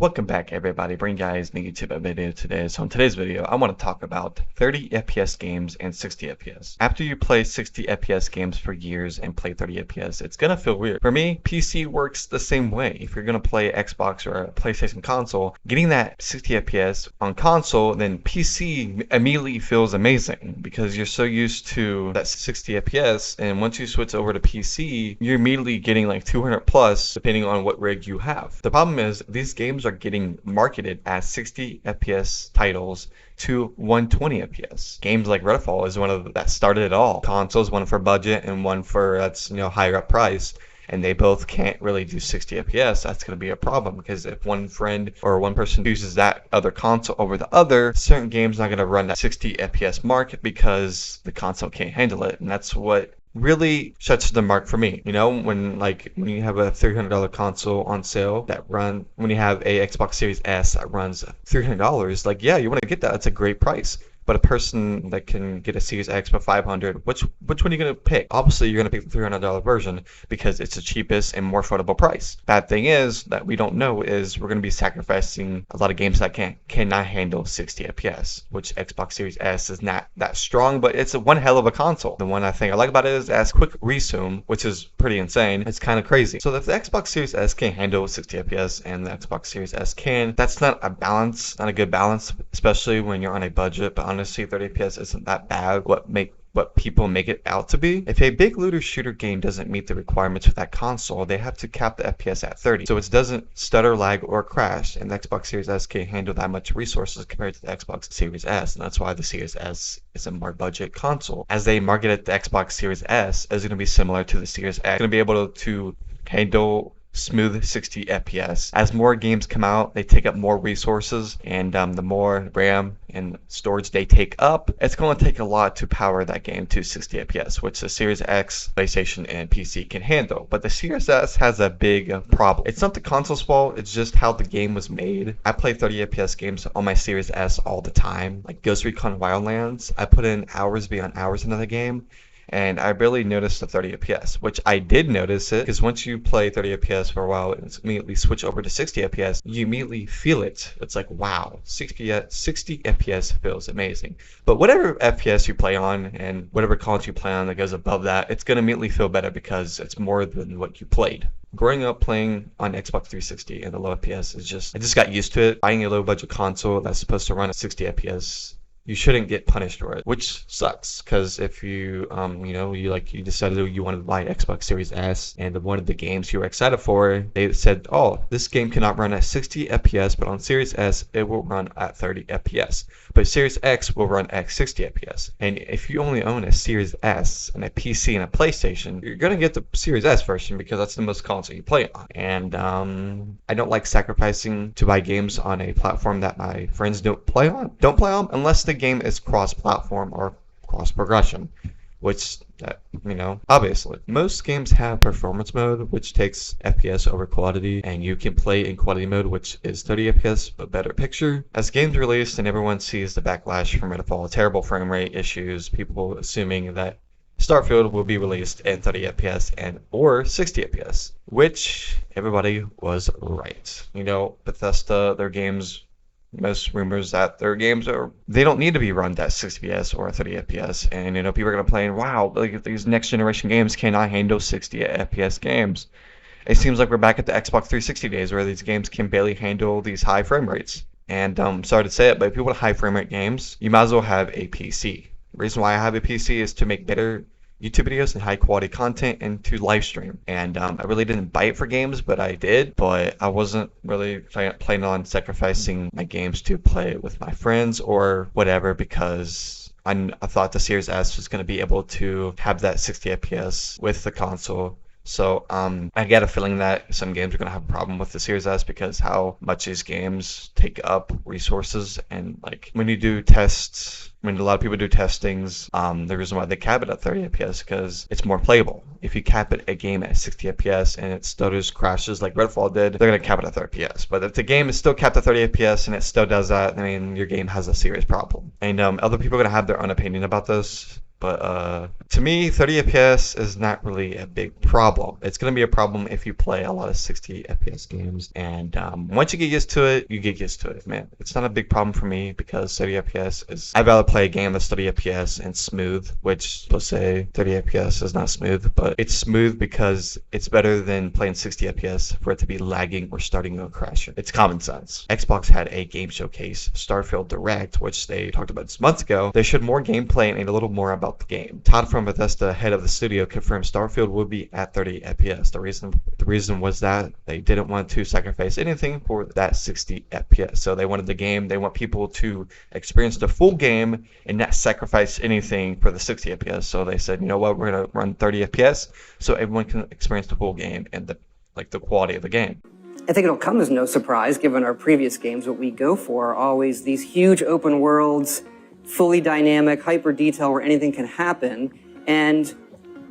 Welcome back everybody, bring guys new YouTube video today. So in today's video, I want to talk about 30 FPS games and 60 FPS. After you play 60 FPS games for years and play 30 FPS, it's gonna feel weird. For me, PC works the same way. If you're gonna play Xbox or a PlayStation console, getting that 60 FPS on console, then PC immediately feels amazing because you're so used to that 60 FPS, and once you switch over to PC, you're immediately getting like 200 plus depending on what rig you have. The problem is these games are getting marketed as 60 FPS titles to 120 FPS. Games like Redfall is one of that started it all. Consoles, one for budget and one for that's higher up price. And they both can't really do 60 FPS, that's going to be a problem because if one friend or one person uses that other console over the other, certain games not going to run that 60 FPS mark because the console can't handle it. And that's what really sets the mark for me. When you have a $300 console on sale when you have a Xbox Series S that runs $300, like, yeah, you want to get that. That's a great price. But a person that can get a Series X for $500, which one are you going to pick? Obviously, you're going to pick the $300 version because it's the cheapest and more affordable price. Bad thing is that we don't know is we're going to be sacrificing a lot of games that cannot handle 60 FPS, which Xbox Series S is not that strong, but it's one hell of a console. The one I think I like about it is it has quick resume, which is pretty insane. It's kind of crazy. So if the Xbox Series S can handle 60 FPS and the Xbox Series S can, that's not a balance, not a good balance, especially when you're on a budget. But honestly, 30 FPS isn't that bad what people make it out to be. If a big looter shooter game doesn't meet the requirements for that console, they have to cap the FPS at 30. So it doesn't stutter, lag, or crash, and the Xbox Series S can't handle that much resources compared to the Xbox Series S, and that's why the Series S is a more budget console. As they market it, the Xbox Series S is going to be similar to the Series X. It's going to be able to handle smooth 60 FPS. As more games come out, they take up more resources, and the more RAM and storage they take up, it's going to take a lot to power that game to 60 FPS, which the Series X, PlayStation, and PC can handle. But the Series S has a big problem. It's not the console's fault, it's just how the game was made. I play 30 FPS games on my Series S all the time, like Ghost Recon Wildlands. I put in hours beyond hours into the game, and I barely noticed the 30 FPS, which I did notice it because once you play 30 FPS for a while and immediately switch over to 60 FPS, you immediately feel it. It's like, wow, 60 FPS feels amazing. But whatever FPS you play on and whatever console you play on that goes above that, it's going to immediately feel better because it's more than what you played. Growing up playing on Xbox 360 and the low FPS I just got used to it. Buying a low budget console that's supposed to run at 60 FPS, you shouldn't get punished for it, which sucks because if you you decided you wanted to buy Xbox Series S and one of the games you were excited for, they said, oh, this game cannot run at 60 FPS, but on Series S it will run at 30 FPS, but Series X will run at 60 FPS. And if you only own a Series S and a PC and a PlayStation, you're gonna get the Series S version because that's the most console you play on. And I don't like sacrificing to buy games on a platform that my friends don't play on unless the game is cross-platform or cross-progression, which obviously most games have performance mode, which takes FPS over quality, and you can play in quality mode, which is 30 FPS but better picture. As games released and everyone sees the backlash from Redfall, terrible frame rate issues, people assuming that Starfield will be released in 30 FPS and or 60 FPS, which everybody was right. Bethesda, their games, most rumors that their games they don't need to be run at 60 FPS or 30 FPS, and people are gonna play and wow, like these next generation games cannot handle 60 FPS games. It seems like we're back at the Xbox 360 days where these games can barely handle these high frame rates. And sorry to say it, but if you want high frame rate games, you might as well have a PC. The reason why I have a PC is to make better YouTube videos and high quality content and to live stream. And I really didn't buy it for games, but I did. But I wasn't really planning on sacrificing my games to play with my friends or whatever because I thought the Series S was going to be able to have that 60 FPS with the console. So I get a feeling that some games are going to have a problem with the Series S because how much these games take up resources, and like when you do tests, when a lot of people do testings, the reason why they cap it at 30 FPS because it's more playable. If you cap a game at 60 FPS and it stutters, crashes like Redfall did, they're going to cap it at 30 FPS. But if the game is still capped at 30 FPS and it still does that, I mean, your game has a serious problem. And other people are going to have their own opinion about this. But to me, 30 FPS is not really a big problem. It's going to be a problem if you play a lot of 60 FPS games. And once you get used to it, you get used to it, man. It's not a big problem for me because 30 FPS is... I'd rather play a game that's 30 FPS and smooth, which let's say 30 FPS is not smooth, but it's smooth because it's better than playing 60 FPS for it to be lagging or starting to crash. It's common sense. Xbox had a game showcase, Starfield Direct, which they talked about this months ago. They showed more gameplay and a little more about the game. Todd from Bethesda, head of the studio, confirmed Starfield would be at 30 FPS. The reason was that they didn't want to sacrifice anything for that 60 FPS. So they wanted the game, they want people to experience the full game and not sacrifice anything for the 60 FPS. So they said, you know what, we're gonna run 30 FPS so everyone can experience the full game and the quality of the game. I think it'll come as no surprise, given our previous games. What we go for are always these huge open worlds, fully dynamic, hyper detail where anything can happen. And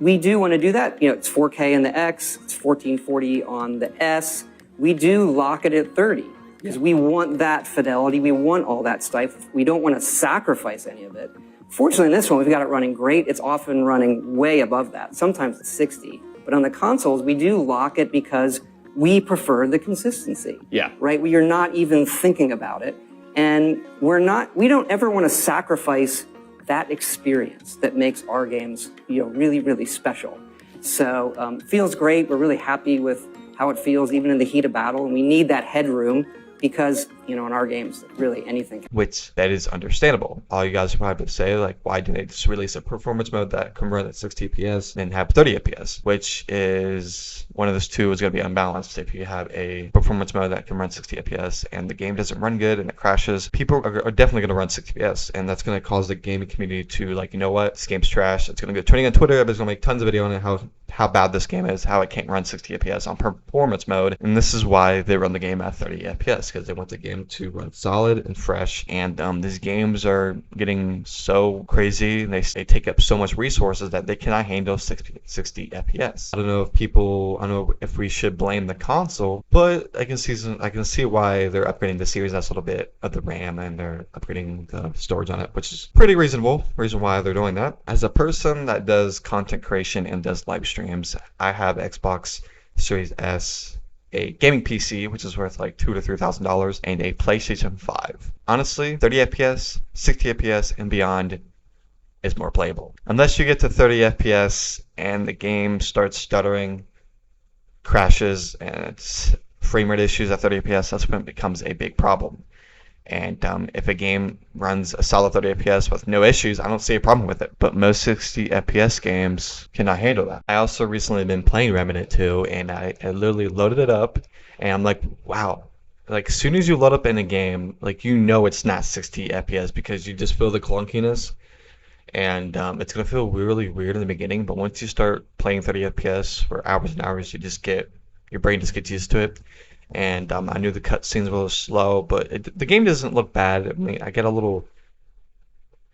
we do want to do that. You know, it's 4K on the X, it's 1440 on the S. We do lock it at 30 because we want that fidelity. We want all that stuff. We don't want to sacrifice any of it. Fortunately, in this one, we've got it running great. It's often running way above that. Sometimes it's 60. But on the consoles, we do lock it because we prefer the consistency. Yeah. Right? We are not even thinking about it. And we don't ever want to sacrifice that experience that makes our games, really, really special. So it feels great. We're really happy with how it feels, even in the heat of battle. And we need that headroom because, in our games, really anything can. Which, that is understandable. All you guys are probably say, like, why didn't they just release a performance mode that can run at 60 FPS and have 30 FPS? Which is, one of those two is going to be unbalanced. If you have a performance mode that can run 60 FPS and the game doesn't run good and it crashes, people are definitely going to run 60 FPS. And that's going to cause the gaming community to, like, you know what, this game's trash. It's going to go trending on Twitter. Everybody's going to make tons of video on it, how bad this game is, how it can't run 60 FPS on performance mode. And this is why they run the game at 30 FPS, because they want the game to run solid and fresh. And these games are getting so crazy, they take up so much resources that they cannot handle 60 FPS. I don't know if we should blame the console, but I can see why they're upgrading the Series S a little bit of the RAM, and they're upgrading the storage on it, which is pretty reasonable. Reason why they're doing that. As a person that does content creation and does live streams, I have Xbox Series S, a gaming PC, which is worth like $2,000 to $3,000, and a PlayStation 5. Honestly, 30 FPS, 60 FPS, and beyond is more playable. Unless you get to 30 FPS and the game starts stuttering, crashes, and it's frame rate issues at 30 FPS, that's when it becomes a big problem. And if a game runs a solid 30 FPS with no issues, I don't see a problem with it. But most 60 FPS games cannot handle that. I also recently been playing Remnant 2, and I literally loaded it up, and I'm like, wow. Like, as soon as you load up in a game, like, it's not 60 FPS because you just feel the clunkiness. And it's going to feel really weird in the beginning, but once you start playing 30 FPS for hours and hours, your brain just gets used to it. And I knew the cutscenes were a little slow, but the game doesn't look bad. I mean, I get a little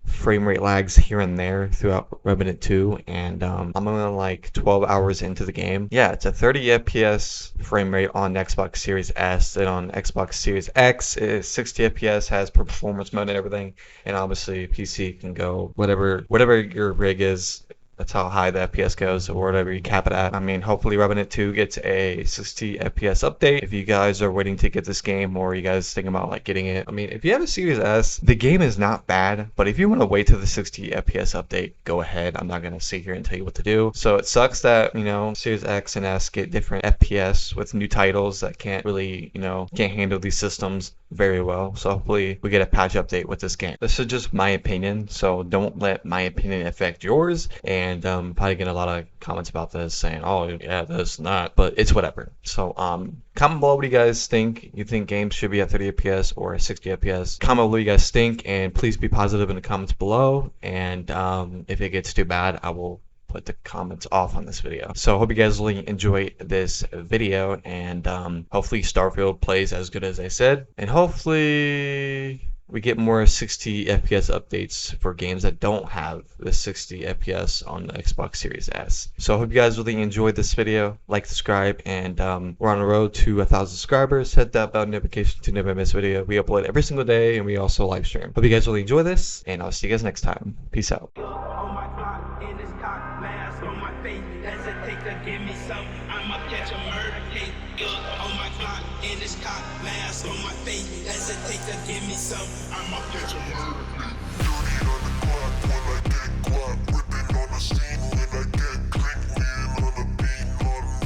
frame rate lags here and there throughout Remnant 2, and I'm only like 12 hours into the game. Yeah, it's a 30 FPS frame rate on Xbox Series S, and on Xbox Series X, it's 60 FPS, has performance mode and everything, and obviously PC can go whatever your rig is. That's how high the FPS goes, or whatever you cap it at. I mean, hopefully Remnant 2 gets a 60 FPS update. If you guys are waiting to get this game, or you guys thinking about like getting it, I mean, if you have a Series S, the game is not bad, but if you want to wait till the 60 FPS update, go ahead. I'm not going to sit here and tell you what to do. So it sucks that, Series X and S get different FPS with new titles that can't really, can't handle these systems very well. So hopefully we get a patch update with this game. This is just my opinion, so don't let my opinion affect yours. And probably getting a lot of comments about this saying, oh yeah, this not, but it's whatever. So comment below what you guys think. You think games should be at 30 FPS or 60 FPS? Comment below what you guys think, and please be positive in the comments below. And if it gets too bad, I will put the comments off on this video. So I hope you guys really enjoy this video, and hopefully Starfield plays as good as I said, and hopefully we get more 60 FPS updates for games that don't have the 60 FPS on the Xbox Series S. So I hope you guys really enjoyed this video. Like, subscribe, and we're on the road to 1,000 subscribers. Hit that bell notification to never miss a video. We upload every single day, and we also live stream. Hope you guys really enjoy this, and I'll see you guys next time. Peace out. some. I'ma catch a murder case. On my clock, in this cock, mask on my face. Hesitate to give me some. I'ma catch a murder